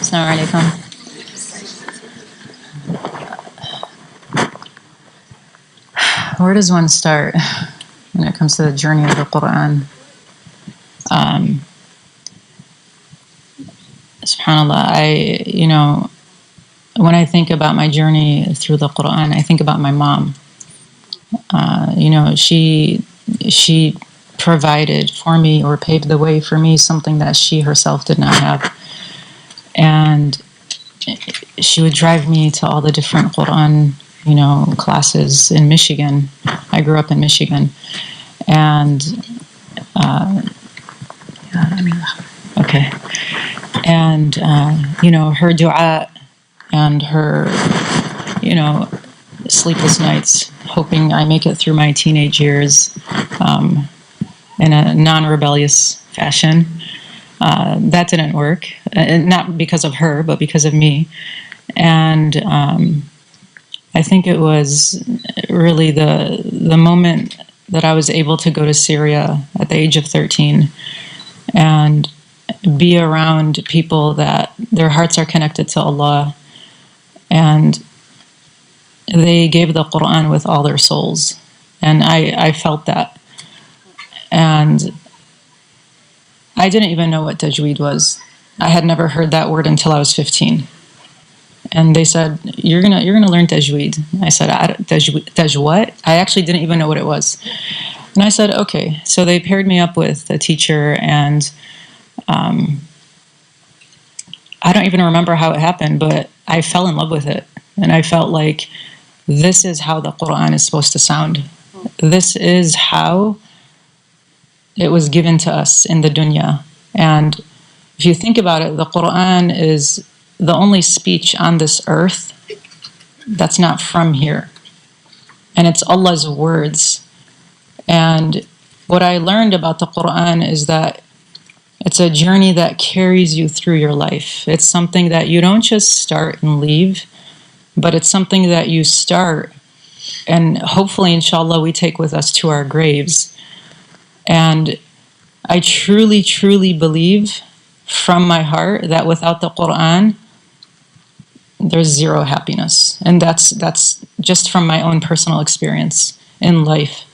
Assalamu alaikum. Where does one start when it comes to the journey of the Qur'an? SubhanAllah, when I think about my journey through the Qur'an, I think about my mom. She provided for me or paved the way for me something that she herself did not have. And she would drive me to all the different Qur'an, classes in Michigan. I grew up in Michigan. And, okay. And, her dua and her, sleepless nights, hoping I make it through my teenage years in a non-rebellious fashion. That didn't work, not because of her, but because of me. And I think it was really the moment that I was able to go to Syria at the age of 13 and be around people that their hearts are connected to Allah, and they gave the Qur'an with all their souls. And I felt that. And I didn't even know what Tajwid was. I had never heard that word until I was 15. And they said, you're gonna learn Tajwid. I said, Tajwid what? I actually didn't even know what it was. And I said, okay. So they paired me up with a teacher, and I don't even remember how it happened, but I fell in love with it. And I felt like this is how the Qur'an is supposed to sound. This is how it was given to us in the dunya. And if you think about it, the Qur'an is the only speech on this earth that's not from here. And it's Allah's words. And what I learned about the Qur'an is that it's a journey that carries you through your life. It's something that you don't just start and leave, but it's something that you start and hopefully, inshallah, we take with us to our graves. And I truly, truly believe from my heart that without the Qur'an, there's zero happiness. And that's just from my own personal experience in life.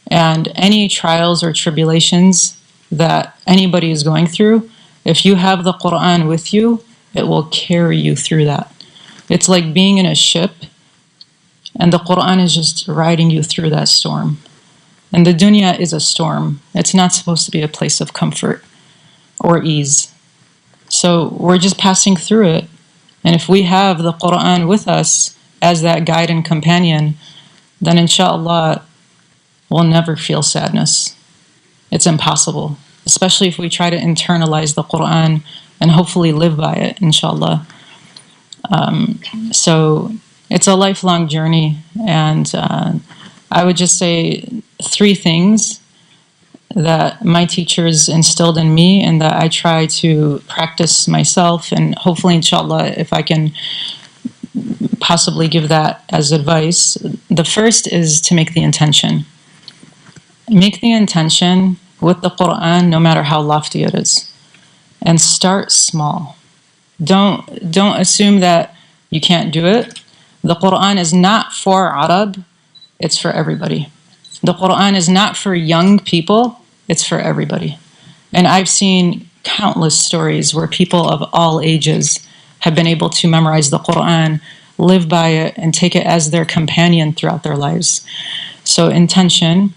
And any trials or tribulations that anybody is going through, if you have the Qur'an with you, it will carry you through that. It's like being in a ship, and the Qur'an is just riding you through that storm. And the dunya is a storm. It's not supposed to be a place of comfort or ease. So we're just passing through it. And if we have the Qur'an with us as that guide and companion, then inshallah, we'll never feel sadness. It's impossible, especially if we try to internalize the Qur'an and hopefully live by it, inshallah. So it's a lifelong journey, and I would just say 3 things that my teachers instilled in me and that I try to practice myself, and hopefully, inshallah, if I can possibly give that as advice. The first is to make the intention. Make the intention with the Qur'an, no matter how lofty it is, and start small. Don't assume that you can't do it. The Qur'an is not for Arab, it's for everybody. The Qur'an is not for young people, it's for everybody. And I've seen countless stories where people of all ages have been able to memorize the Qur'an, live by it, and take it as their companion throughout their lives. So intention.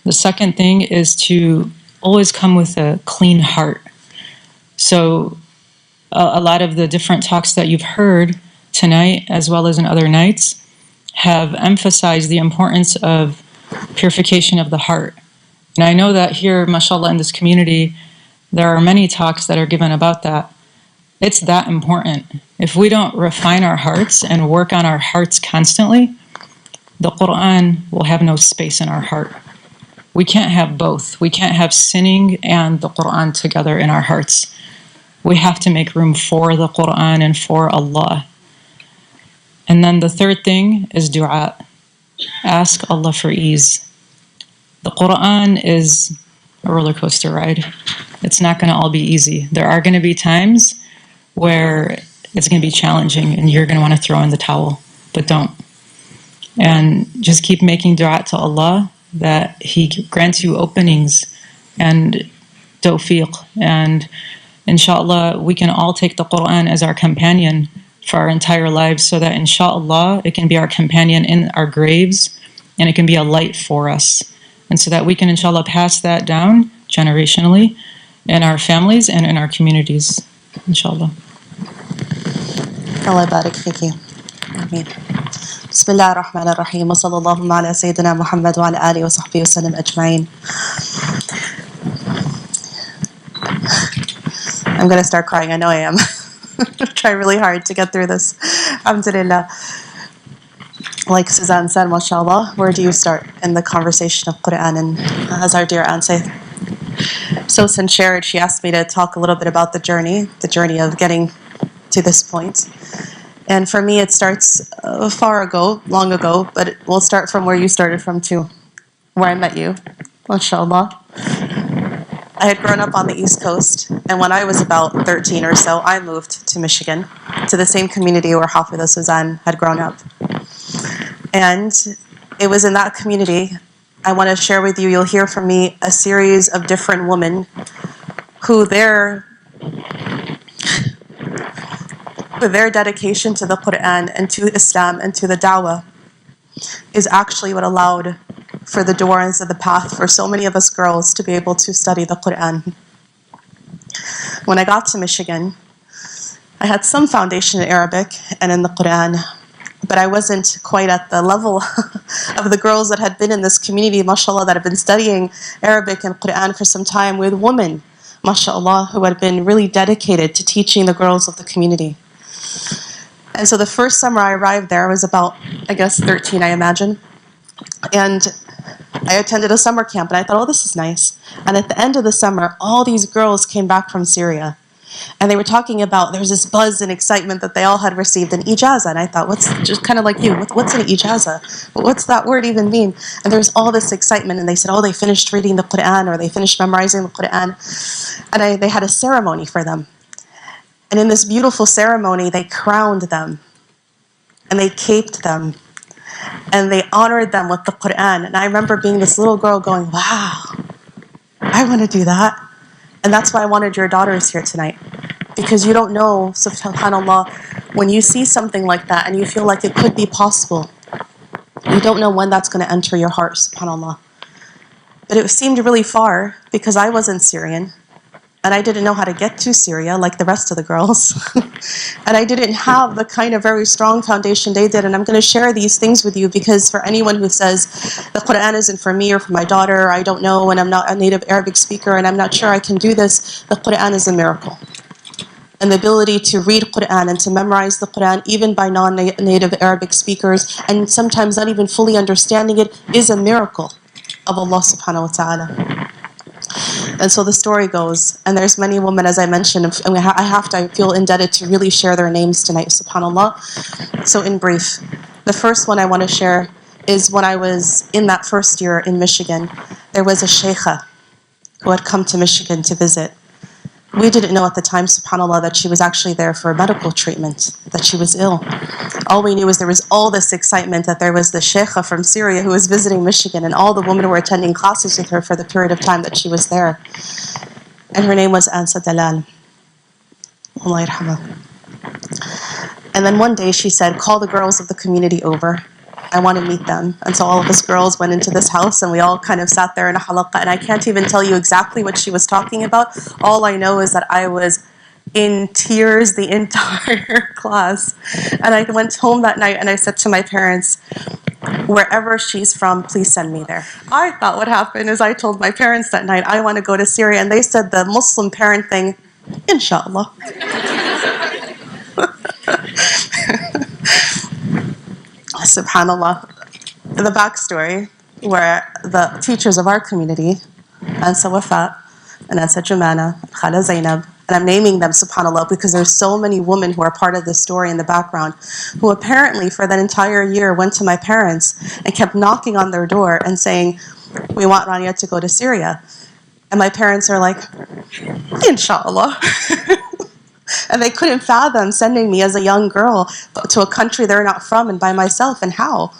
The second thing is to always come with a clean heart. So a lot of the different talks that you've heard tonight, as well as in other nights, have emphasized the importance of purification of the heart. And I know that here, mashallah, in this community, there are many talks that are given about that. It's that important. If we don't refine our hearts and work on our hearts constantly, the Qur'an will have no space in our heart. We can't have both. We can't have sinning and the Qur'an together in our hearts. We have to make room for the Qur'an and for Allah. And then the third thing is dua. Ask Allah for ease. The Qur'an is a roller coaster ride. It's not going to all be easy. There are going to be times where it's going to be challenging and you're going to want to throw in the towel, but don't. And just keep making dua to Allah that He grants you openings and tawfiq. And inshallah, we can all take the Qur'an as our companion for our entire lives, so that inshallah, it can be our companion in our graves and it can be a light for us. And so that we can inshallah pass that down generationally in our families and in our communities, inshallah. Allah barik fiki. Ameen. Bismillah ar-Rahman ar-Rahim. Wa sallallahu ala Sayyidina Muhammad wa ala alihi wa sahbihi wa sallam ajma'in. I'm going to start crying. I know I am. Try really hard to get through this. Alhamdulillah. Like Suzanne said, mashallah, where do you start in the conversation of Qur'an? And as our dear aunt said, so shared, she asked me to talk a little bit about the journey of getting to this point. And for me, it starts long ago, but we'll start from where you started from too, where I met you, mashallah. I had grown up on the East Coast, and when I was about 13 or so, I moved to Michigan, to the same community where Hafitha Suzane had grown up. And it was in that community, I want to share with you, you'll hear from me a series of different women who their dedication to the Qur'an and to Islam and to the da'wah is actually what allowed for the doors of the path for so many of us girls to be able to study the Qur'an. When I got to Michigan, I had some foundation in Arabic and in the Qur'an, but I wasn't quite at the level of the girls that had been in this community, mashallah, that had been studying Arabic and Qur'an for some time, with women, mashallah, who had been really dedicated to teaching the girls of the community. And so the first summer I arrived there, I was about, 13, I imagine. And I attended a summer camp, and I thought, oh, this is nice. And at the end of the summer, all these girls came back from Syria. And they were talking about, there was this buzz and excitement that they all had received an Ijazah. And I thought, just kind of like you, what's an Ijazah? What's that word even mean? And there was all this excitement, and they said, oh, they finished reading the Qur'an, or they finished memorizing the Qur'an. And they had a ceremony for them. And in this beautiful ceremony, they crowned them, and they caped them, and they honored them with the Qur'an. And I remember being this little girl going, wow, I want to do that. And that's why I wanted your daughters here tonight. Because you don't know, subhanAllah, when you see something like that and you feel like it could be possible, you don't know when that's going to enter your heart, subhanAllah. But it seemed really far because I wasn't Syrian. And I didn't know how to get to Syria like the rest of the girls. And I didn't have the kind of very strong foundation they did. And I'm going to share these things with you because for anyone who says the Qur'an isn't for me or for my daughter, or I don't know, and I'm not a native Arabic speaker, and I'm not sure I can do this, the Qur'an is a miracle. And the ability to read Qur'an and to memorize the Qur'an, even by non-native Arabic speakers, and sometimes not even fully understanding it, is a miracle of Allah subhanahu wa ta'ala. And so the story goes, and there's many women, as I mentioned, and I feel indebted to really share their names tonight, subhanAllah. So in brief, the first one I want to share is when I was in that first year in Michigan, there was a sheikha who had come to Michigan to visit. We didn't know at the time, subhanAllah, that she was actually there for medical treatment, that she was ill. All we knew was there was all this excitement that there was the sheikha from Syria who was visiting Michigan, and all the women were attending classes with her for the period of time that she was there. And her name was Ansa Dalal. Allah yarhamah. And then one day she said, call the girls of the community over. I want to meet them. And so all of us girls went into this house, and we all kind of sat there in a halaqah. And I can't even tell you exactly what she was talking about. All I know is that I was in tears the entire class. And I went home that night and I said to my parents, wherever she's from, please send me there. I thought what happened is I told my parents that night, I want to go to Syria. And they said the Muslim parent thing, inshallah. SubhanAllah. The backstory, where the teachers of our community, Ansa Wafat, and Ansa Jumana, Khala Zainab, and I'm naming them, subhanAllah, because there's so many women who are part of this story in the background, who apparently for that entire year went to my parents and kept knocking on their door and saying, we want Rania to go to Syria. And my parents are like, inshallah. And they couldn't fathom sending me as a young girl to a country they're not from and by myself, and how.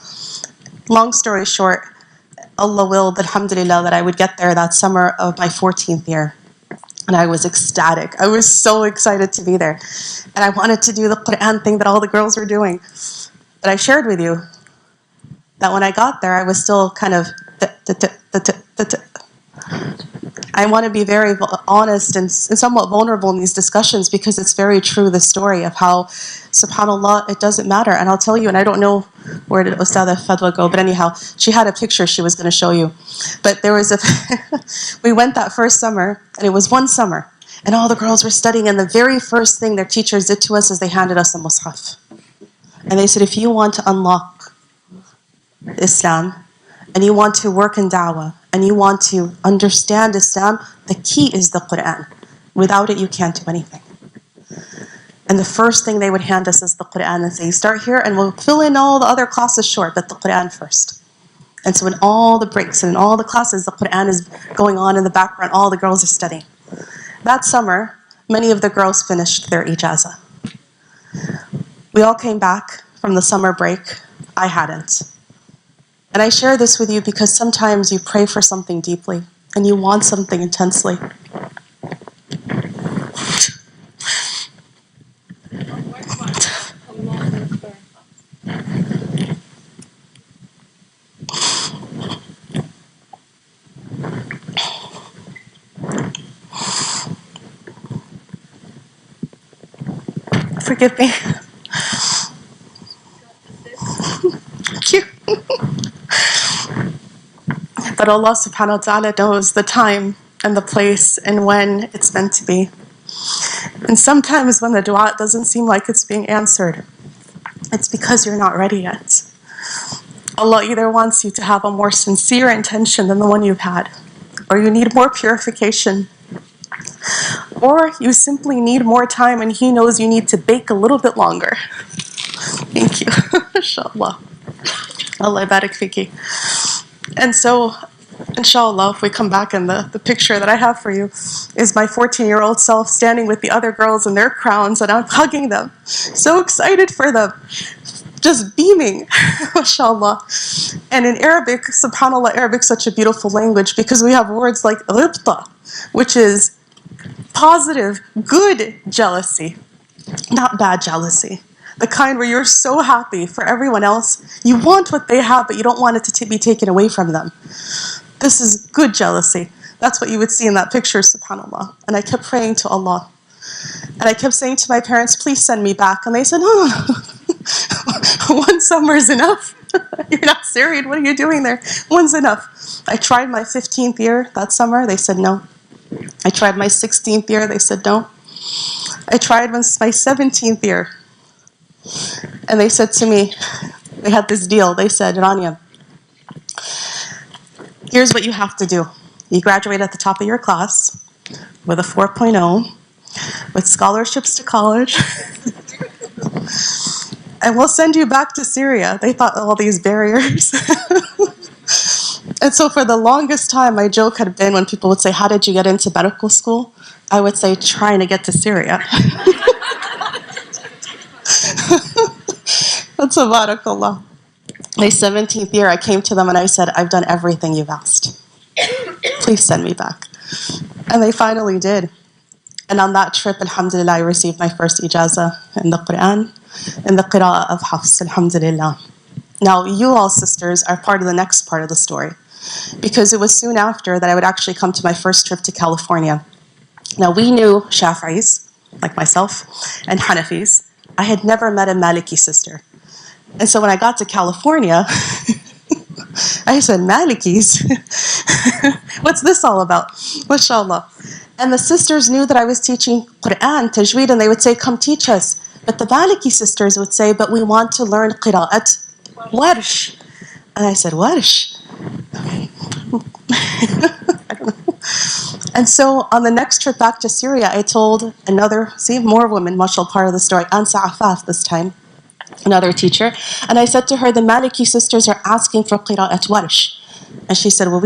Long story short, Allah willed, alhamdulillah, that I would get there that summer of my 14th year. And I was ecstatic. I was so excited to be there. And I wanted to do the Qur'an thing that all the girls were doing. But I shared with you that when I got there, I was still kind of... I want to be very honest and somewhat vulnerable in these discussions, because it's very true, the story of how, subhanAllah, it doesn't matter. And I'll tell you, and I don't know where did Ustadha Fadwa go, but anyhow, she had a picture she was going to show you. But there was a... we went that first summer, and it was one summer, and all the girls were studying, and the very first thing their teachers did to us is they handed us a mushaf. And they said, if you want to unlock Islam, and you want to work in da'wah, and you want to understand Islam, the key is the Qur'an. Without it, you can't do anything. And the first thing they would hand us is the Qur'an and say, you start here and we'll fill in all the other classes short, but the Qur'an first. And so in all the breaks and in all the classes, the Qur'an is going on in the background, all the girls are studying. That summer, many of the girls finished their Ijazah. We all came back from the summer break. I hadn't. And I share this with you because sometimes you pray for something deeply and you want something intensely. Forgive me. Thank you. But Allah subhanahu wa ta'ala knows the time and the place and when it's meant to be. And sometimes when the dua doesn't seem like it's being answered, it's because you're not ready yet. Allah either wants you to have a more sincere intention than the one you've had, or you need more purification, or you simply need more time and He knows you need to bake a little bit longer. Thank you. Inshallah. Allah barik fiki. And so, inshallah, if we come back, and the picture that I have for you is my 14-year-old self standing with the other girls in their crowns, and I'm hugging them, so excited for them, just beaming, mashallah. And in Arabic, subhanallah, Arabic's such a beautiful language because we have words like ribta, which is positive, good jealousy, not bad jealousy. The kind where you're so happy for everyone else. You want what they have, but you don't want it to be taken away from them. This is good jealousy. That's what you would see in that picture, subhanAllah. And I kept praying to Allah. And I kept saying to my parents, please send me back. And they said, no. One summer is enough. You're not Syrian. What are you doing there? One's enough. I tried my 15th year that summer. They said no. I tried my 16th year. They said no. I tried my 17th year. And they said to me, they had this deal. They said, Rania, here's what you have to do. You graduate at the top of your class with a 4.0, with scholarships to college, and we'll send you back to Syria. They thought all these barriers. And so for the longest time, my joke had been when people would say, how did you get into medical school? I would say, trying to get to Syria. Tabarakallah. My 17th year, I came to them and I said, I've done everything you've asked. Please send me back. And they finally did. And on that trip, alhamdulillah, I received my first Ijazah in the Qur'an, in the qira'at of Hafs, alhamdulillah. Now, you all sisters are part of the next part of the story, because it was soon after that I would actually come to my first trip to California. Now, we knew Shafi'is, like myself, and Hanafis. I had never met a Maliki sister. And so when I got to California, I said, Malikis? What's this all about? MashaAllah. And the sisters knew that I was teaching Qur'an, Tajwid, and they would say, come teach us. But the Maliki sisters would say, but we want to learn qira'at warsh. And I said, warsh? I don't know. And so on the next trip back to Syria, I told more women, mashallah, part of the story, Ansa Afaf this time, another teacher, and I said to her, the Maliki sisters are asking for qira'at warsh. And she said, well,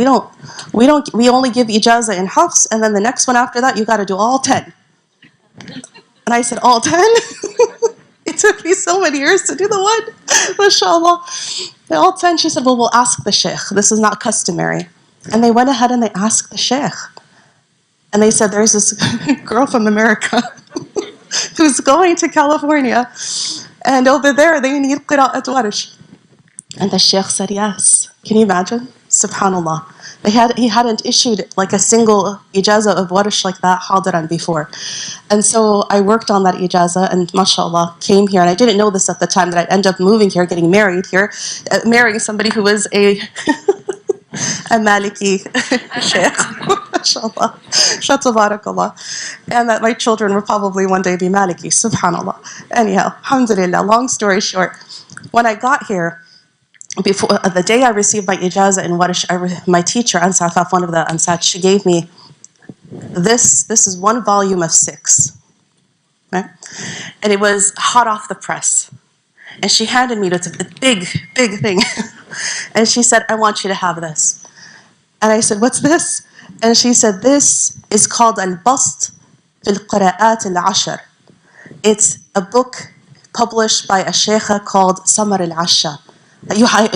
we only give Ijazah in Hafs, and then the next one after that, you got to do all 10. And I said, all 10? It took me so many years to do the one. MashaAllah. All 10, she said, well, we'll ask the sheikh. This is not customary. And they went ahead and they asked the sheikh. And they said, there's this girl from America who's going to California. And over there, they need qira'at warish. And the sheikh said, yes. Can you imagine? Subhanallah. He hadn't issued like a single ijazah of warish like that, hadiran, before. And so I worked on that ijazah and mashallah came here. And I didn't know this at the time that I'd end up moving here, getting married here, marrying somebody who was a Maliki sheikh, mashallah, tabarakallah, and that my children will probably one day be Maliki, subhanallah. Anyhow, alhamdulillah, long story short, when I got here, before the day I received my ijazah in Warish, my teacher, Ansar Thaf, one of the Ansat, she gave me this is one volume of 6, right? And it was hot off the press. And she handed me this big thing. And she said, I want you to have this. And I said, what's this? And she said, this is called Al-Bast fil qira'at al-Ashar. It's a book published by a sheikha called Samar al-Asha.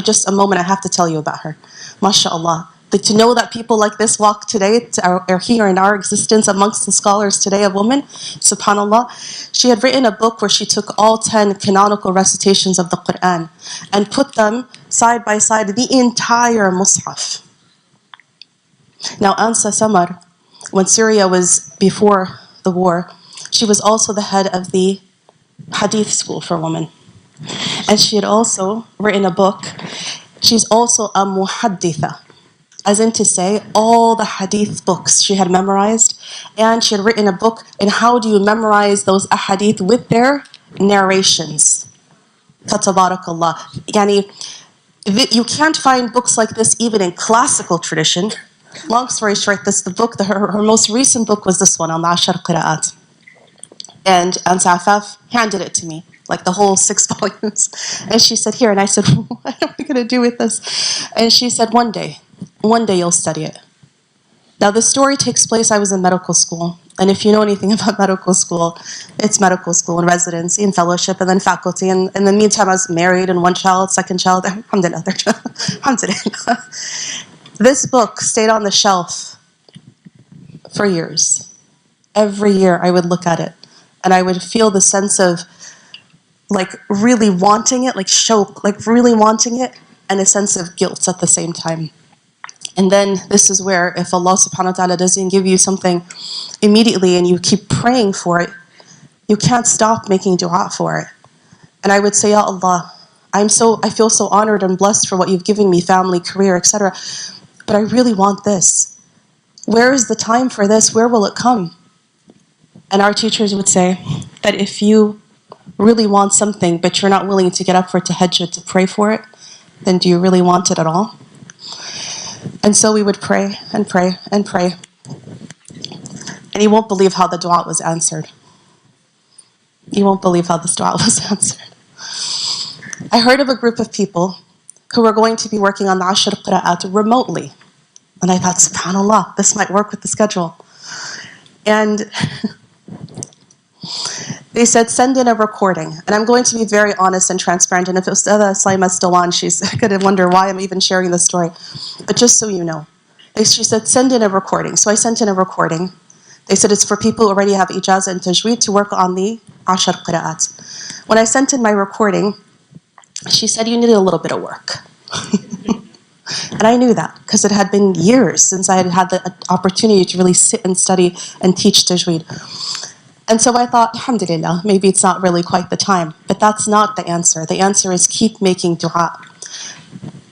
Just a moment, I have to tell you about her. MashaAllah. To know that people like this walk today, are here in our existence amongst the scholars today, a woman, subhanallah. She had written a book where she took all 10 canonical recitations of the Qur'an and put them side by side, the entire mushaf. Now, Ansa Samar, when Syria was before the war, she was also the head of the Hadith school for women. And she had also written a book. She's also a muhadditha, as in to say all the hadith books she had memorized, and she had written a book in how do you memorize those ahadith with their narrations. Tabarakallah. Yani, you can't find books like this even in classical tradition. Long story short, her most recent book was this one, on the Ashar Qira'at. And Ansafaf handed it to me, like the whole 6 volumes. And she said, here. And I said, what am I going to do with this? And she said, one day you'll study it. Now, the story takes place, I was in medical school. And if you know anything about medical school, it's medical school and residency and fellowship and then faculty. And in the meantime, I was married and 1 child, 2nd child, alhamdulillah, 3rd child, alhamdulillah. This book stayed on the shelf for years. Every year I would look at it and I would feel the sense of like really wanting it, like shauq, like really wanting it, and a sense of guilt at the same time. And then this is where if Allah subhanahu wa ta'ala doesn't give you something immediately and you keep praying for it, you can't stop making dua for it. And I would say, Ya Allah, I feel so honored and blessed for what you've given me, family, career, etc. But I really want this. Where is the time for this? Where will it come? And our teachers would say that if you really want something, but you're not willing to get up for tahajjud to pray for it, then do you really want it at all? And so we would pray and pray and pray. And you won't believe how the dua was answered. You won't believe how this dua was answered. I heard of a group of people who were going to be working on the Ashar Qira'at remotely. And I thought, subhanAllah, this might work with the schedule. And they said, send in a recording. And I'm going to be very honest and transparent. And if Ustadha Saima is still on, she's going to wonder why I'm even sharing this story. But just so you know. She said, send in a recording. So I sent in a recording. They said it's for people who already have Ijazah and Tajwid to work on the Ashar Qira'at. When I sent in my recording, she said, you needed a little bit of work. And I knew that because it had been years since I had had the opportunity to really sit and study and teach Tajwid. And so I thought, alhamdulillah, maybe it's not really quite the time. But that's not the answer. The answer is keep making dua.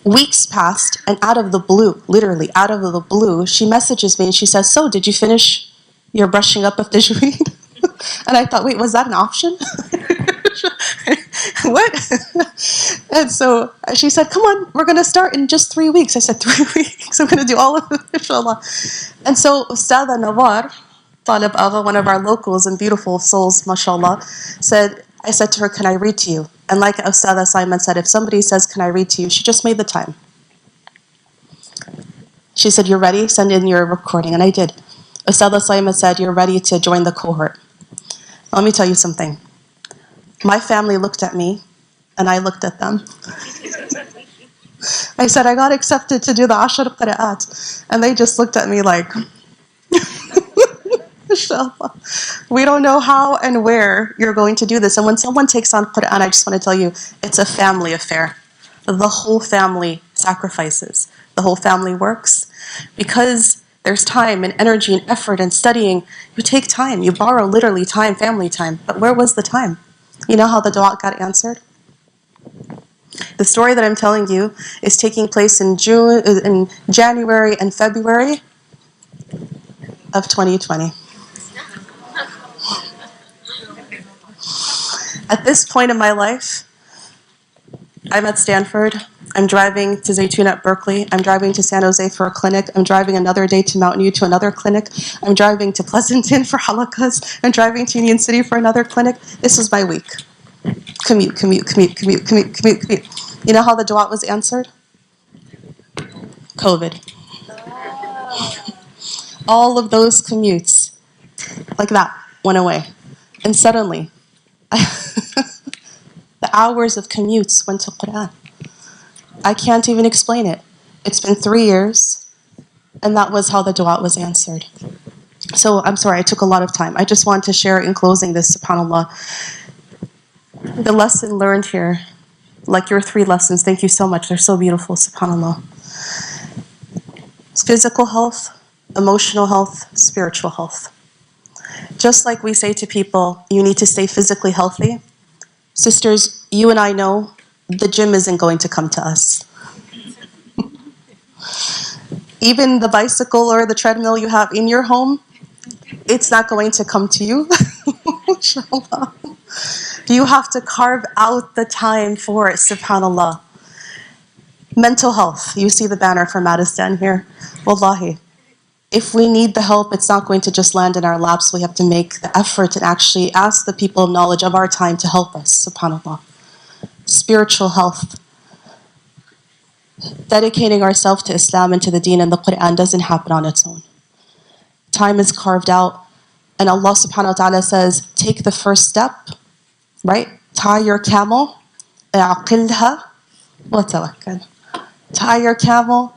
Weeks passed, and out of the blue, literally out of the blue, she messages me and she says, so did you finish your brushing up of Tajwid? And I thought, wait, was that an option? What? And so she said, come on, we're going to start in just 3 weeks. I said, 3 weeks? I'm going to do all of it, inshallah. And so Ustadha Nawar, Talib Agha, one of our locals and beautiful souls, mashallah, I said to her, can I read to you? And like Ustadha Simon said, if somebody says, can I read to you? She just made the time. She said, you're ready? Send in your recording. And I did. Ustadha Simon said, you're ready to join the cohort. Let me tell you something. My family looked at me, and I looked at them. I said, I got accepted to do the 10 qira'at. And they just looked at me like, inshallah. We don't know how and where you're going to do this. And when someone takes on Qur'an, I just want to tell you, it's a family affair. The whole family sacrifices. The whole family works. Because there's time and energy and effort and studying, you take time. You borrow literally time, family time. But where was the time? You know how the dua got answered? The story that I'm telling you is taking place in January and February of 2020. At this point in my life, I'm at Stanford. I'm driving to Zaytun at Berkeley. I'm driving to San Jose for a clinic. I'm driving another day to Mountain View to another clinic. I'm driving to Pleasanton for halakas. I'm driving to Union City for another clinic. This was my week. Commute, commute, commute, commute, commute, commute, commute. You know how the dua was answered? COVID. All of those commutes, like that, went away. And suddenly, the hours of commutes went to Qur'an. I can't even explain it. It's been 3 years, and that was how the dua was answered. So I'm sorry, I took a lot of time. I just want to share in closing this, subhanAllah. The lesson learned here, like your 3 lessons, thank you so much. They're so beautiful, subhanAllah. It's physical health, emotional health, spiritual health. Just like we say to people, you need to stay physically healthy. Sisters, you and I know the gym isn't going to come to us. Even the bicycle or the treadmill you have in your home, it's not going to come to you. Inshallah. You have to carve out the time for it, subhanAllah. Mental health. You see the banner for Madistan here. Wallahi. If we need the help, it's not going to just land in our laps. We have to make the effort and actually ask the people of knowledge of our time to help us, subhanAllah. Spiritual health. Dedicating ourselves to Islam and to the Deen and the Qur'an doesn't happen on its own. Time is carved out, and Allah subhanahu wa ta'ala says, take the first step, right? Tie your camel, aqilha wa tawakkal. Tie your camel,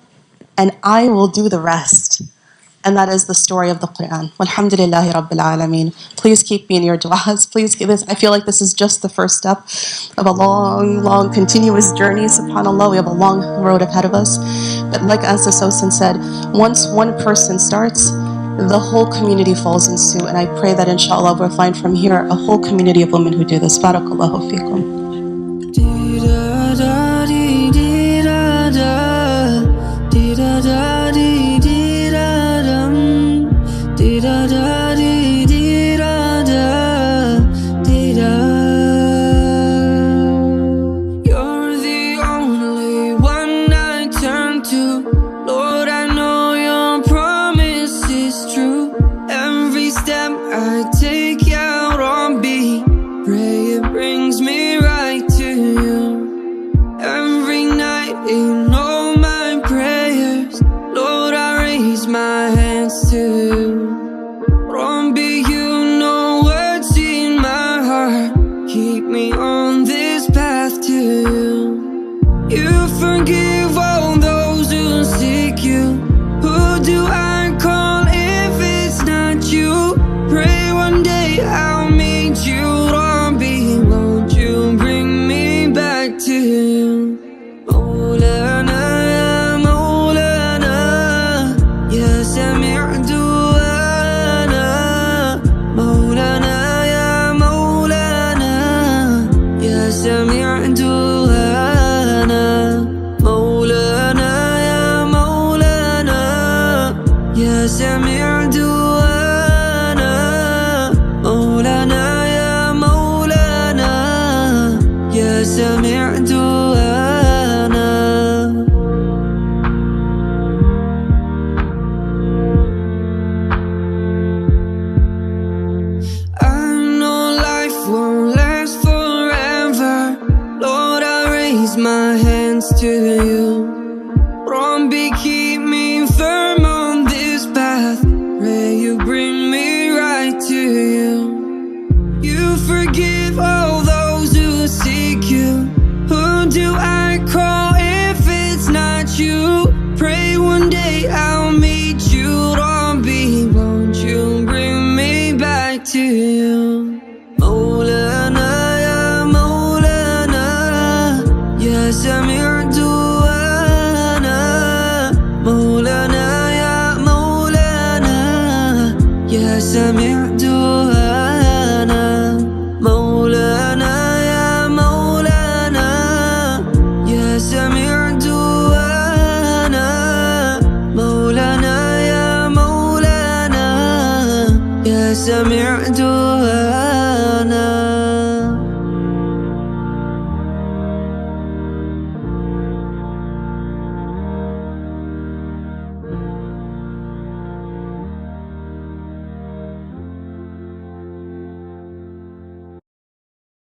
and I will do the rest. And that is the story of the Qur'an. Walhamdulillahi Rabbil Alameen. Please keep me in your du'as. Please keep this. I feel like this is just the first step of a long, long, continuous journey. SubhanAllah, we have a long road ahead of us. But like Asa Sosan said, once one person starts, the whole community falls in suit. And I pray that inshallah we'll find from here a whole community of women who do this. Barakallahu feekum. You the mirror